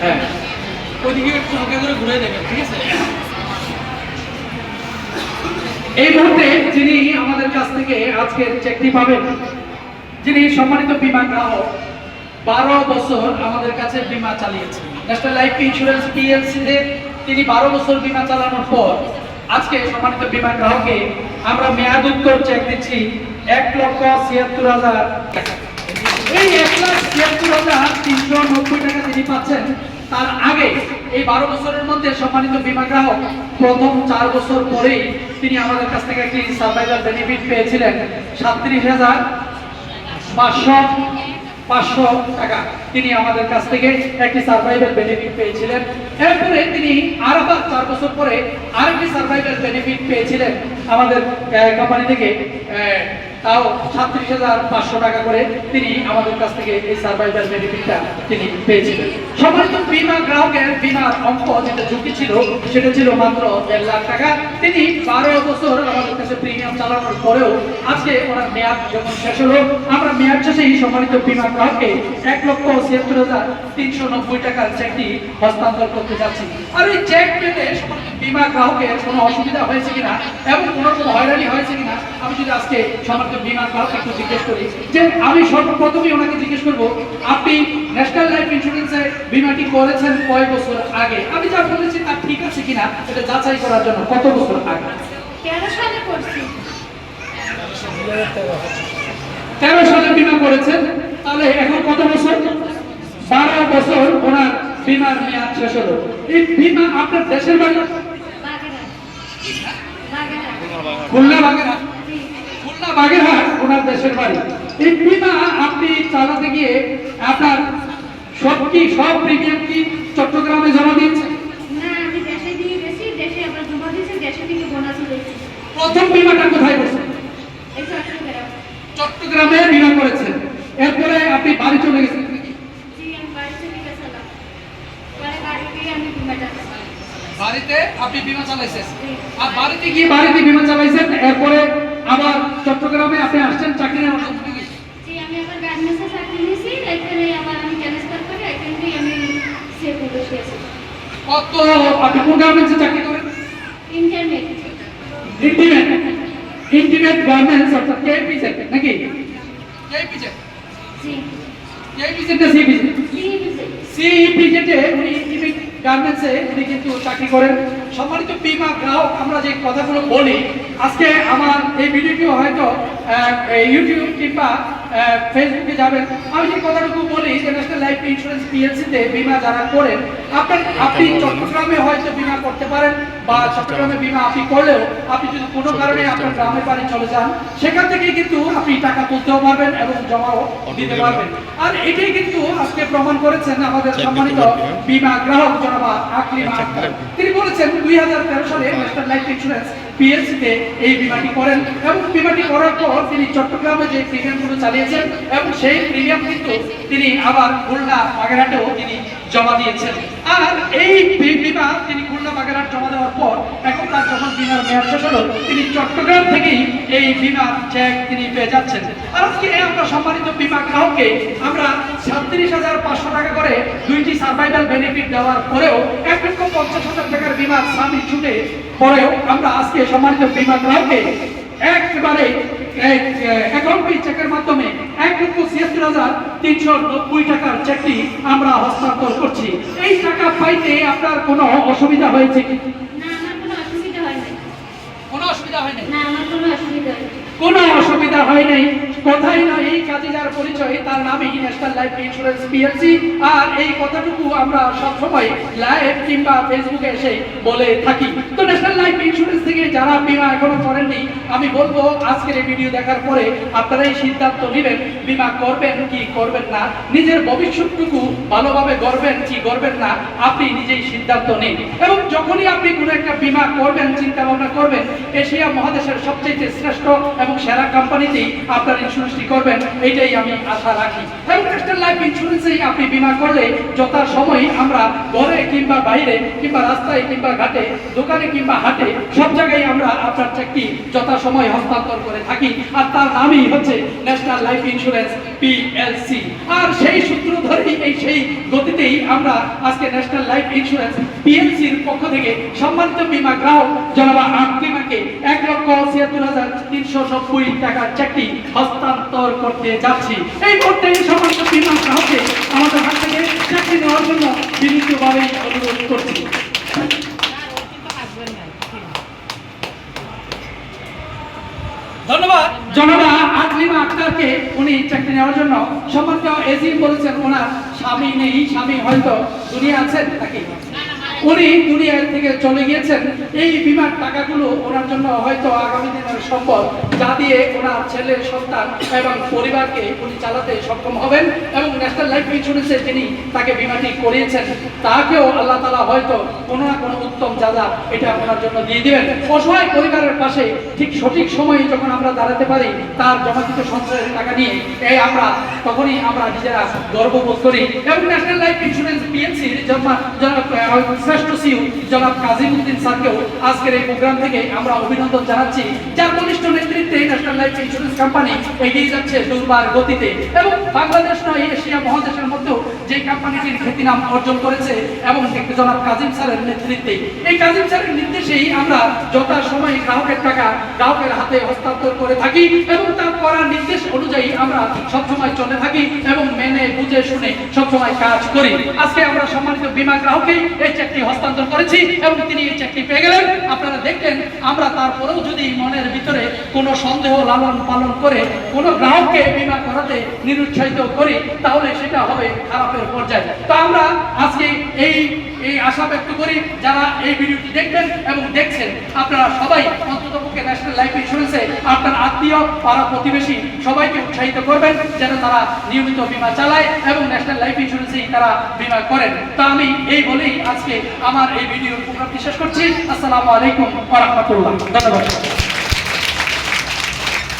হ্যাঁ, ওইদিকে একটু হালকা করে ঘুরে দেবেন, ঠিক আছে? এই মুহূর্তে যিনি আমাদের কাছ থেকে আজকের চেকটি পাবেন, যিনি সম্মানিত বীমা গ্রাহক, 12 বছর আমাদের কাছে বীমা চালিয়েছেন ন্যাশনাল লাইফ ইন্স্যুরেন্স পিএলসি তে। তিনি 12 বছর বীমা চালানোর পর আজকে সম্মানিত বীমা গ্রাহককে আমরা মেয়াদ উত্তর চেক দিচ্ছি 1,76,000 টাকা। এই 1,76,390 টাকা তিনি পাচ্ছেন। তার আগে এই 12 বছরের মধ্যে সম্মানিত বীমা গ্রাহক প্রথম 4 বছর পরেই তিনি আমাদের কাছ থেকে একটি সার্ভাইভাল বেনিফিট পেয়েছিলেন 37,500 টাকা। তিনি আমাদের কাছ থেকে একটি সার্ভাইভাল বেনিফিট পেয়েছিলেন। এরপরে তিনি আবার 4 বছর পরে আরেকটি সার্ভাইভাল বেনিফিট পেয়েছিলেন আমাদের কোম্পানি থেকে, তাও 37,500 টাকা করে তিনি আমাদের কাছ থেকে এই সার্ভাইভাল বেনিফিটটা তিনি পেয়েছিলেন। সম্মানিত বীমা গ্রাহকের বীমার অঙ্ক যেটা ঝুঁকি ছিল সেটা ছিল মাত্র 1.5 লাখ টাকা। তিনি 12 বছর আমাদের কাছে প্রিমিয়াম চালানোর পরেও আজকে ওনার মেয়াদ যখন শেষ হলো, আমরা মেয়াদ শেষেই সম্মানিত বীমা গ্রাহককে 1,76,390 টাকার চেকটি হস্তান্তর করতে যাচ্ছি। আর এই চেক পেতে সম্মানিত বীমা গ্রাহকের কোনো অসুবিধা হয়েছে কিনা এবং কোনো রকম হয়রানি হয়েছে কিনা আমি যদি আজকে সম্মানিত বীমা গ্রাহক একটু জিজ্ঞেস করি, যে আমি সর্বপ্রথমে ওনাকে জিজ্ঞেস করবো, আপনি ন্যাশনাল লাইফ ইন্স্যুরেন্সে বীমাটি করেছেন কয় বছর আগে? আমি যা বলেছি তা ঠিক আছে কিনা এটা যাচাই করার জন্য কত বছর আগে? 13 সালে করছি। 13 সালে বীমা করেছেন, তাহলে এখন কত বছর? 12 বছর ওনার বীমার মেয়াদ শেষ হলো। এই বীমা আপনার দেশের বাড়ি? খুলনা বাগেরহাট। খুলনা বাগেরহাট ওনার দেশের বাড়ি। এই বীমা আপনি চালাতে গিয়ে আপনার সব প্রিমিয়াম কি চট্টগ্রামে জমা দিয়েছেন? না, আমি দেশে দিয়ে গেছি, দেশে আবার জমা দিয়েছি, দেশে থেকে বোনাস দিয়েছি। প্রথম বীমাটা কোথায় করছেন? এই চট্টগ্রাম। চট্টগ্রামে বীমা করেছেন, এরপরে আপনি বাড়ি চলে গেছেন? জি, আমি বাড়ি চলে গেছিলাম, পরে বাড়ি গিয়ে আমি বীমাটা বাড়িতে আপনি বীমা চালাইছেন, আর বাড়িতে গিয়ে বাড়িতে বীমা চালাইছেন, এরপরে আবার চট্টগ্রামে আপনি আসছেন চাকরি নেওয়ার জন্য? জি, আমি আবার গার্মেন্টসে চাকরি নিয়েছি, এখানে আবার আমি ট্রান্সফার করে এখানে আমি সেভ করে গেছি। কত আপনি কোন গার্মেন্টসে চাকরি করেন? ইন্টারনেট। ইন্টিমেট গার্মেন্টস অর্থাৎ কেপিজেড নাকি? কেপিজেড। জি। কেপিজেড না সিপিজেড? সিপিজেড এ উনি ইন্টিমেট গার্মেন্টসে উনি কিন্তু চাকরি করেন। সম্মানিত বীমা গ্রাহক, আমরা যে কথাগুলো বলি আজকে আমার এই ভিডিওটি হয়তো ইউটিউব কিংবা ফেসবুকে যাবেন, আমি যে কথাটুকু বলি যে ন্যাশনাল লাইফ ইন্স্যুরেন্স পিএলসি তে বীমা যারা করেন, আপনি চট্টগ্রামে হয়তো বীমা করতে পারেন, বা চট্টগ্রামে বীমা আপনি করলেও আপনি যদি কোনো কারণে আপনার গ্রামের বাড়ি চলে যান, সেখান থেকে কিন্তু আপনি টাকা তুলতেও পারবেন এবং জমাও দিতে পারবেন। আর এটাই কিন্তু আজকে প্রমাণ করেছেন আমাদের সম্মানিত বীমা গ্রাহক জনাব আকলিমা আক্তার। তিনি বলেছেন 2013 সালে ন্যাশনাল লাইফ ইন্স্যুরেন্স পিএলসি তে এই বীমাটি করেন এবং বীমাটি করার পর তিনি চট্টগ্রামে যে প্রিমিয়ামগুলো চালিয়েছেন এবং সেই প্রিমিয়াম কিন্তু তিনি আবার খুলনা বাগেরহাটেও তিনি জমা দিয়েছেন। আর এই বীমা তিনি খুলনা বাগেরহাট জমা দেওয়ার পর এখন তার যখন বীমার মেয়াদ শেষ হলো, তিনি চট্টগ্রাম থেকেই এই বীমার চেক তিনি পেয়ে যাচ্ছেন। আর আজকে আমরা সম্মানিত বীমা গ্রাহককে আমরা 37,500 টাকা করে দুইটি সার্ভাইভাল বেনিফিট দেওয়ার পরেও 1,50,000 টাকার বীমার সামি ছুটে পরেও আমরা আজকে সম্মানিত বীমা গ্রাহককে একবারে অ্যাকাউন্ট চেকের মাধ্যমে 1,76,390 টাকার চেকটি আমরা হস্তান্তর করছি। এই টাকা পাইতে আপনার কোনো অসুবিধা হয়েছে কি? না, আমার কোনো অসুবিধা হয় নাই। কোনো অসুবিধা হয় নাই? না, আমার কোনো অসুবিধা হয় নাই। কোনো অসুবিধা হয় নাই। কোথায় না এই কাজে যার পরিচয় তার নামই ন্যাশনাল লাইফ ইন্স্যুরেন্স পিএলসি। আর এই কথাটুকু আমরা সবসময় লাইভ কিংবা ফেসবুকে এসে বলে থাকি। তো ন্যাশনাল লাইফ ইন্স্যুরেন্স থেকে যারা বীমা এখনো করেননি, আমি বলবো আজকের এই ভিডিও দেখার পরে আপনারা এই সিদ্ধান্ত নেবেন বীমা করবেন কি করবেন না, নিজের ভবিষ্যৎটুকু ভালোভাবে গড়বেন কি গড়বেন না, আপনি নিজেই সিদ্ধান্ত নিন। এবং যখনই আপনি কোনো একটা বীমা করবেন, চিন্তা ভাবনা করবেন, এশিয়া মহাদেশের সবচেয়ে শ্রেষ্ঠ এবং সেরা কোম্পানিতেই আপনার ইন্স্যুরেন্সটি করবেন, এটাই আমি আশা রাখি। এবং ন্যাশনাল লাইফ ইন্স্যুরেন্সেই আপনি বীমা করলে যথা সময় আমরা ঘরে কিংবা বাইরে কিংবা রাস্তায় কিংবা ঘাটে, দোকানে কিংবা হাটে সব জায়গায় আমরা আপনার চেকটি যথা সময় হস্তান্তর করে থাকি। আর তার নামই হচ্ছে ন্যাশনাল লাইফ ইন্স্যুরেন্স পিএলসি। আর সেই সূত্র ধরেই এই সেই গতিতেই আমরা আজকে ন্যাশনাল লাইফ ইন্স্যুরেন্স পিএলসির পক্ষ থেকে সম্মানিত বীমা গ্রাহক জনাব আকিমাকে ১,৭৬,৩৯০ টাকার চেকটি হস্তান্তর করতে যাচ্ছি। এই মুহূর্তে সম্মানিত বীমা গ্রাহককে আমাদের হাত থেকে চেকটি নেওয়ার জন্য বিনীতভাবে অনুরোধ করছি। ধন্যবাদ জনাবা আকলিমা আক্তারকে উনি চাকরি নেওয়ার জন্য। সম্মানিত এজি বলেছেন ওনার স্বামী নেই, স্বামী হয়তো দুনিয়া আছেন নাকি, উনি দুনিয়া থেকে চলে গিয়েছেন। এই বিমার টাকাগুলো ওনার জন্য হয়তো আগামী দিনের সম্পদ, যা দিয়ে ওনার ছেলের সন্তান এবং পরিবারকে উনি চালাতে সক্ষম হবেন এবং ন্যাশনাল লাইফ ইন্স্যুরেন্সে যিনি তাকে বিমাটি করিয়েছেন তাকেও আল্লাহ তাআলা হয়তো কোনো না কোনো উত্তম যাজা এটা ওনার জন্য দিয়ে দিবেন। অসহায় পরিবারের পাশে ঠিক সঠিক সময়ে যখন আমরা দাঁড়াতে পারি তার জমাকৃত সঞ্চয়ের টাকা নিয়ে আমরা তখনই আমরা নিজেরা গর্ববোধ করি। এবং ন্যাশনাল লাইফ ইন্স্যুরেন্স পিএলসির শ্রেষ্ঠ সিইও জনাব কাজিমউদ্দিন স্যারকেও আজকের এই প্রোগ্রাম থেকে আমরা অভিনন্দন জানাচ্ছি, যার বলিষ্ঠ নেতৃত্বে ন্যাশনাল লাইফ ইন্স্যুরেন্স কোম্পানি এগিয়ে যাচ্ছে দুর্বার গতিতে। এবং বাংলাদেশ নয়, এশিয়া মহাদেশের মধ্যেও যে কোম্পানিটির খ্যাতিনাম অর্জন করেছে এবং জনাব কাজিম স্যারের নেতৃত্বে, এই কাজিম স্যারের নির্দেশেই আমরা যথাসময়ে গ্রাহকের টাকা গ্রাহকের হাতে হস্তান্তর করে থাকি এবং তার করার নির্দেশ অনুযায়ী আমরা সবসময় চলে থাকি এবং মেনে বুঝে শুনে সবসময় কাজ করি। আজকে আমরা সম্মানিত বীমা গ্রাহককেই এই চেকটি হস্তান্তর করেছি এবং তিনি এই চেকটি পেয়ে গেলেন। আপনারা দেখলেন, আমরা তারপরেও যদি মনের ভিতরে কোনো সন্দেহ লালন পালন করে কোনো গ্রাহককে বীমা করাতে নিরুৎসাহিত করি তাহলে সেটা হবে খারাপের পর্যায়ে। তো আমরা আজকে এই আশা ব্যক্ত করি যারা এই ভিডিওটি দেখবেন এবং দেখছেন আপনারা সবাই অন্ততপক্ষে ন্যাশনাল লাইফ ইন্স্যুরেন্সে আপনার আত্মীয় পাড়া প্রতিবেশী সবাইকে উৎসাহিত করবেন যেন তারা নিয়মিত বীমা চালায় এবং ন্যাশনাল লাইফ ইন্স্যুরেন্সেই তারা বীমা করেন। তো আমি এই বলেই আজকে আমার এই ভিডিওর প্রোগ্রামটি শেষ করছি। আসসালামু আলাইকুম ওয়া রাহমাতুল্লাহ। ধন্যবাদ।